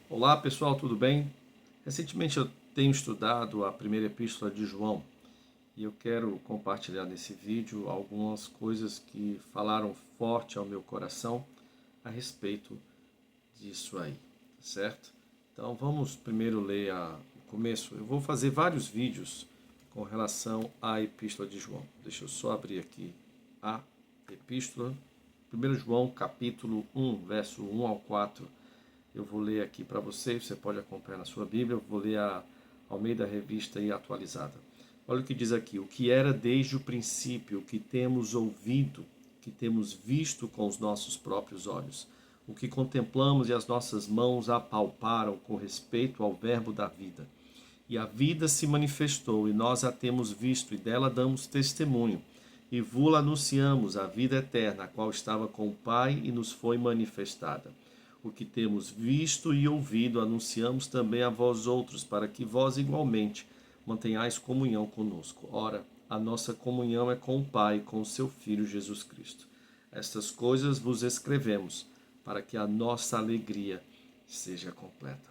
Olá pessoal, tudo bem? Recentemente eu tenho estudado a primeira epístola de João e eu quero compartilhar nesse vídeo algumas coisas que falaram forte ao meu coração a respeito disso aí, certo? Então vamos primeiro ler o começo. Eu vou fazer vários vídeos com relação à epístola de João. Deixa eu só abrir aqui a epístola. 1 João capítulo 1, verso 1 ao 4. Eu vou ler aqui para você pode acompanhar na sua Bíblia, eu vou ler a Almeida Revista e Atualizada. Olha o que diz aqui: o que era desde o princípio, o que temos ouvido, o que temos visto com os nossos próprios olhos, o que contemplamos e as nossas mãos apalparam com respeito ao verbo da vida. E a vida se manifestou, e nós a temos visto, e dela damos testemunho. E vos anunciamos a vida eterna, a qual estava com o Pai e nos foi manifestada. O que temos visto e ouvido anunciamos também a vós outros, para que vós igualmente mantenhais comunhão conosco. Ora, a nossa comunhão é com o Pai e com o seu Filho Jesus Cristo. Estas coisas vos escrevemos, para que a nossa alegria seja completa.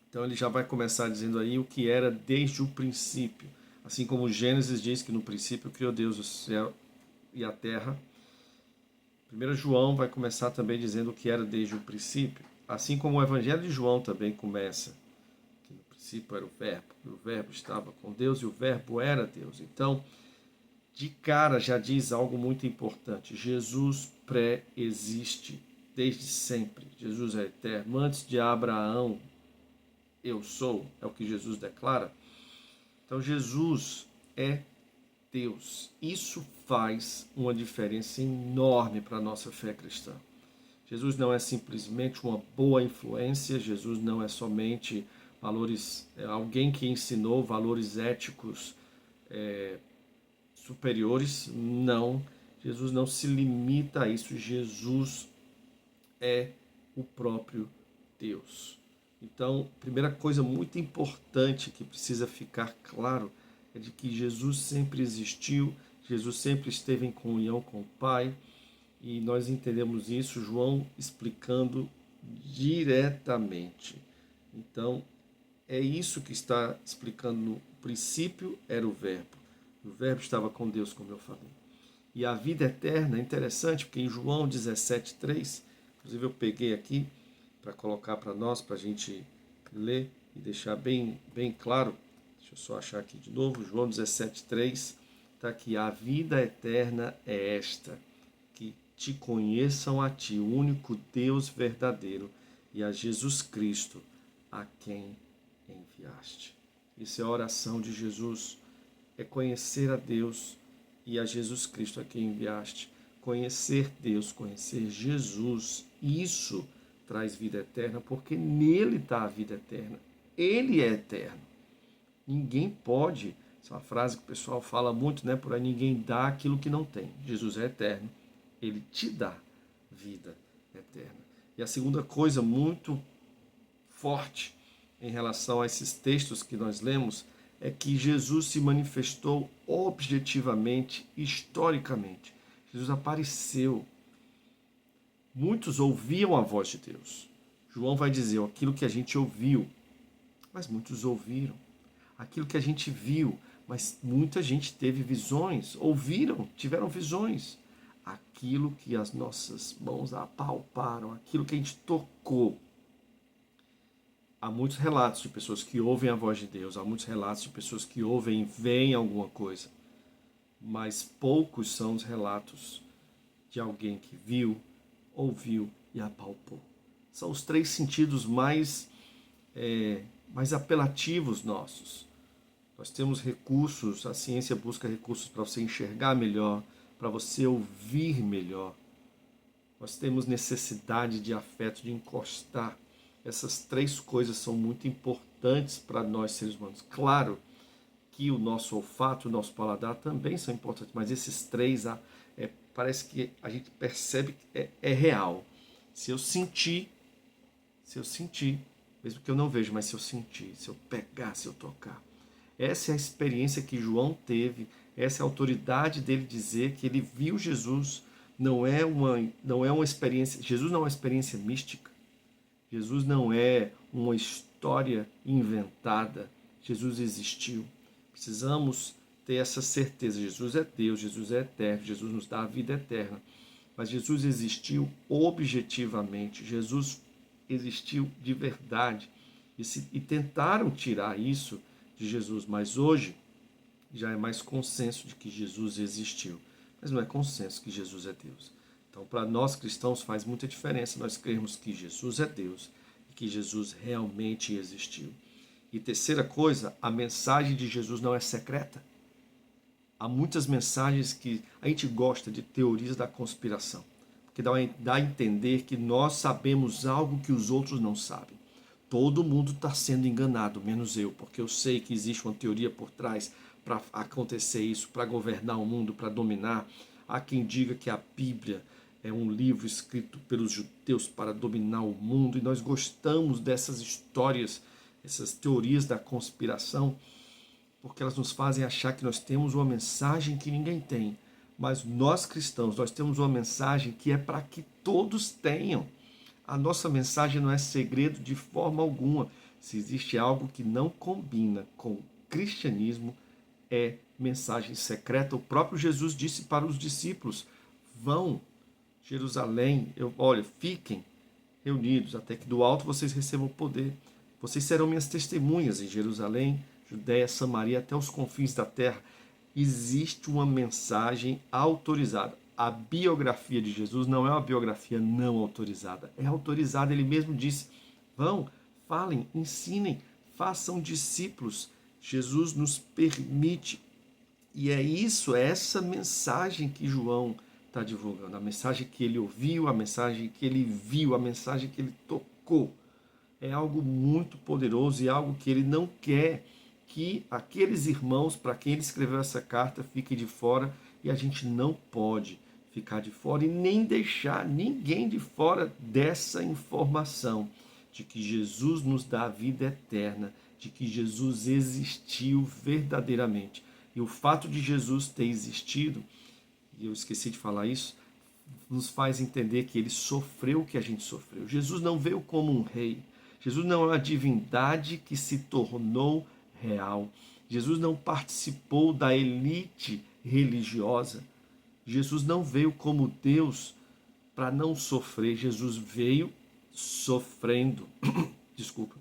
Então ele já vai começar dizendo aí o que era desde o princípio. Assim como Gênesis diz que no princípio criou Deus o céu e a terra. 1 João vai começar também dizendo o que era desde o princípio. Assim como o Evangelho de João também começa, que no princípio era o Verbo, e o Verbo estava com Deus e o Verbo era Deus. Então, de cara já diz algo muito importante. Jesus pré-existe desde sempre. Jesus é eterno. Antes de Abraão, eu sou, é o que Jesus declara. Então Jesus é Deus. Isso faz uma diferença enorme para a nossa fé cristã. Jesus não é simplesmente uma boa influência, Jesus não é somente alguém que ensinou valores éticos superiores, não. Jesus não se limita a isso, Jesus é o próprio Deus. Então, primeira coisa muito importante que precisa ficar claro é de que Jesus sempre existiu, Jesus sempre esteve em comunhão com o Pai, e nós entendemos isso, João explicando diretamente. Então, é isso que está explicando no princípio era o Verbo estava com Deus, como eu falei. E a vida eterna é interessante, porque em João 17,3, inclusive eu peguei aqui, para colocar para nós, para a gente ler e deixar bem claro. Deixa eu só achar aqui de novo. João 17,3 está aqui. A vida eterna é esta, que te conheçam a ti, o único Deus verdadeiro, e a Jesus Cristo, a quem enviaste. Isso é a oração de Jesus, é conhecer a Deus e a Jesus Cristo, a quem enviaste. Conhecer Deus, conhecer Jesus, isso traz vida eterna, porque nele está a vida eterna. Ele é eterno. Ninguém pode, essa é uma frase que o pessoal fala muito, né? Por aí, ninguém dá aquilo que não tem. Jesus é eterno, ele te dá vida eterna. E a segunda coisa muito forte em relação a esses textos que nós lemos é que Jesus se manifestou objetivamente, historicamente. Jesus apareceu. Muitos ouviam a voz de Deus. João vai dizer aquilo que a gente ouviu, mas muitos ouviram. Aquilo que a gente viu, mas muita gente teve visões, ouviram, tiveram visões. Aquilo que as nossas mãos apalparam, aquilo que a gente tocou. Há muitos relatos de pessoas que ouvem a voz de Deus, há muitos relatos de pessoas que ouvem e veem alguma coisa, mas poucos são os relatos de alguém que viu, ouviu e apalpou. São os três sentidos mais apelativos nossos. Nós temos recursos, a ciência busca recursos para você enxergar melhor, para você ouvir melhor. Nós temos necessidade de afeto, de encostar. Essas três coisas são muito importantes para nós seres humanos. Claro que o nosso olfato, o nosso paladar também são importantes, mas esses três parece que a gente percebe que é real. Se eu sentir, mesmo que eu não veja, mas se eu sentir, se eu pegar, se eu tocar. Essa é a experiência que João teve, essa é a autoridade dele dizer que ele viu Jesus. Não é uma experiência, Jesus não é uma experiência mística. Jesus não é uma história inventada. Jesus existiu. Precisamos ter essa certeza. Jesus é Deus, Jesus é eterno, Jesus nos dá a vida eterna. Mas Jesus existiu objetivamente. Jesus existiu de verdade. E tentaram tirar isso de Jesus. Mas hoje já é mais consenso de que Jesus existiu. Mas não é consenso que Jesus é Deus. Então, para nós cristãos faz muita diferença nós crermos que Jesus é Deus e que Jesus realmente existiu. E terceira coisa, a mensagem de Jesus não é secreta. Há muitas mensagens que a gente gosta de teorias da conspiração, porque dá a entender que nós sabemos algo que os outros não sabem. Todo mundo está sendo enganado, menos eu, porque eu sei que existe uma teoria por trás para acontecer isso, para governar o mundo, para dominar. Há quem diga que a Bíblia é um livro escrito pelos judeus para dominar o mundo, e nós gostamos dessas histórias, essas teorias da conspiração, porque elas nos fazem achar que nós temos uma mensagem que ninguém tem. Mas nós cristãos, nós temos uma mensagem que é para que todos tenham. A nossa mensagem não é segredo de forma alguma. Se existe algo que não combina com o cristianismo, é mensagem secreta. O próprio Jesus disse para os discípulos: vão Jerusalém, olha, fiquem reunidos até que do alto vocês recebam poder. Vocês serão minhas testemunhas em Jerusalém, Judéia, Samaria, até os confins da terra. Existe uma mensagem autorizada. A biografia de Jesus não é uma biografia não autorizada. É autorizada, ele mesmo disse: vão, falem, ensinem, façam discípulos. Jesus nos permite. E é isso, é essa mensagem que João está divulgando. A mensagem que ele ouviu, a mensagem que ele viu, a mensagem que ele tocou. É algo muito poderoso e algo que ele não quer que aqueles irmãos para quem ele escreveu essa carta fiquem de fora, e a gente não pode ficar de fora e nem deixar ninguém de fora dessa informação de que Jesus nos dá a vida eterna, de que Jesus existiu verdadeiramente. E o fato de Jesus ter existido, e eu esqueci de falar isso, nos faz entender que ele sofreu o que a gente sofreu. Jesus não veio como um rei. Jesus não é uma divindade que se tornou real. Jesus não participou da elite religiosa. Jesus não veio como Deus para não sofrer. Jesus veio sofrendo. Desculpa.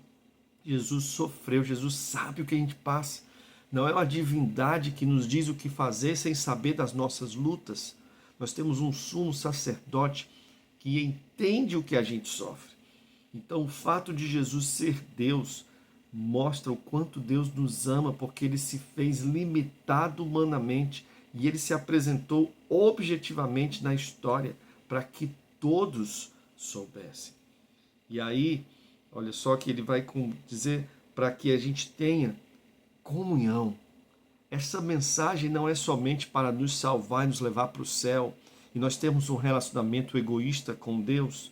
Jesus sofreu. Jesus sabe o que a gente passa. Não é uma divindade que nos diz o que fazer sem saber das nossas lutas. Nós temos um sumo sacerdote que entende o que a gente sofre. Então, o fato de Jesus ser Deus mostra o quanto Deus nos ama, porque ele se fez limitado humanamente e ele se apresentou objetivamente na história para que todos soubessem. E aí, olha só que ele vai dizer para que a gente tenha comunhão. Essa mensagem não é somente para nos salvar e nos levar para o céu e nós temos um relacionamento egoísta com Deus,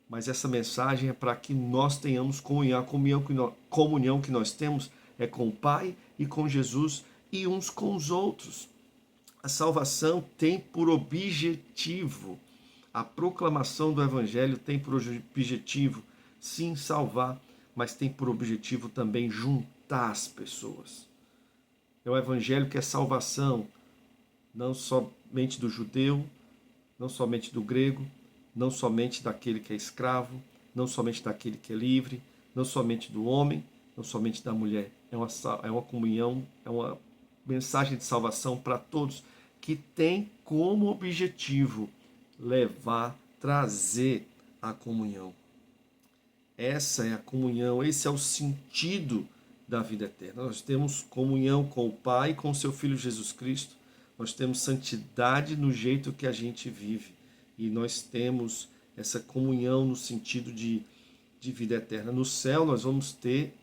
mas essa mensagem é para que nós tenhamos comunhão. A comunhão que nós temos é com o Pai e com Jesus e uns com os outros. A salvação tem por objetivo, a proclamação do Evangelho tem por objetivo, sim, salvar, mas tem por objetivo também juntar as pessoas. É o Evangelho que é salvação, não somente do judeu, não somente do grego, não somente daquele que é escravo, não somente daquele que é livre, não somente do homem, não somente da mulher. É uma comunhão, é uma mensagem de salvação para todos, que tem como objetivo levar, trazer a comunhão. Essa é a comunhão, esse é o sentido da vida eterna. Nós temos comunhão com o Pai e com o seu Filho Jesus Cristo. Nós temos santidade no jeito que a gente vive. E nós temos essa comunhão no sentido de vida eterna. No céu nós vamos ter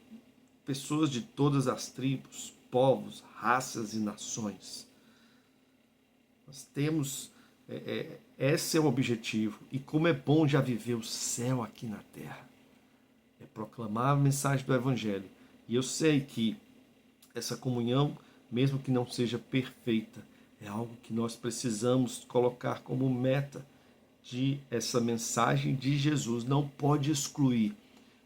pessoas de todas as tribos, povos, raças e nações. Nós temos, esse é o objetivo. E como é bom já viver o céu aqui na terra. É proclamar a mensagem do Evangelho. E eu sei que essa comunhão, mesmo que não seja perfeita, é algo que nós precisamos colocar como meta de essa mensagem de Jesus. Não pode excluir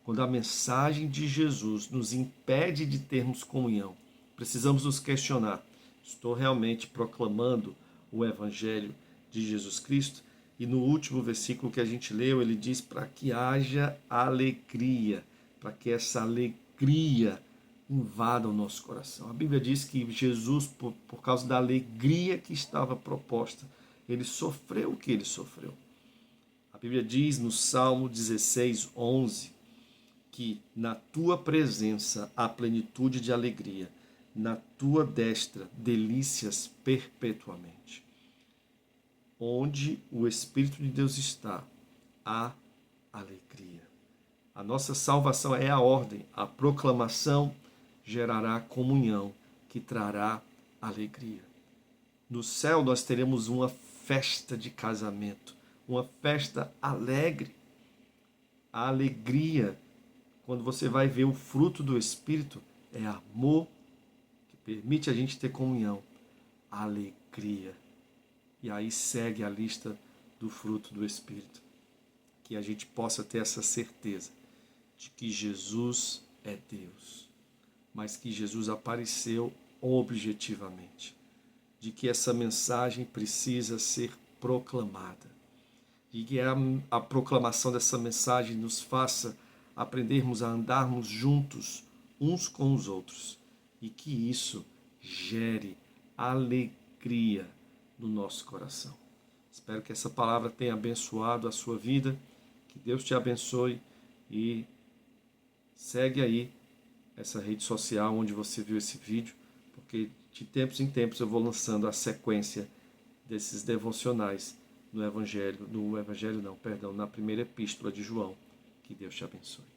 quando a mensagem de Jesus nos impede de termos comunhão, precisamos nos questionar: estou realmente proclamando o Evangelho de Jesus Cristo? E no último versículo que a gente leu, ele diz para que haja alegria, para que essa alegria invada o nosso coração. A Bíblia diz que Jesus, por causa da alegria que estava proposta, ele sofreu o que ele sofreu. A Bíblia diz no Salmo 16, 11, que na tua presença há plenitude de alegria, na tua destra delícias perpetuamente. Onde o Espírito de Deus está, há alegria. A nossa salvação é a ordem, a proclamação gerará comunhão, que trará alegria. No céu nós teremos uma festa de casamento, uma festa alegre. A alegria, quando você vai ver o fruto do Espírito, é amor, que permite a gente ter comunhão, alegria. E aí segue a lista do fruto do Espírito. Que a gente possa ter essa certeza de que Jesus é Deus, mas que Jesus apareceu objetivamente, de que essa mensagem precisa ser proclamada, e que a proclamação dessa mensagem nos faça aprendermos a andarmos juntos uns com os outros, e que isso gere alegria no nosso coração. Espero que essa palavra tenha abençoado a sua vida, que Deus te abençoe, e segue aí essa rede social onde você viu esse vídeo, porque de tempos em tempos eu vou lançando a sequência desses devocionais na primeira epístola de João. Que Deus te abençoe.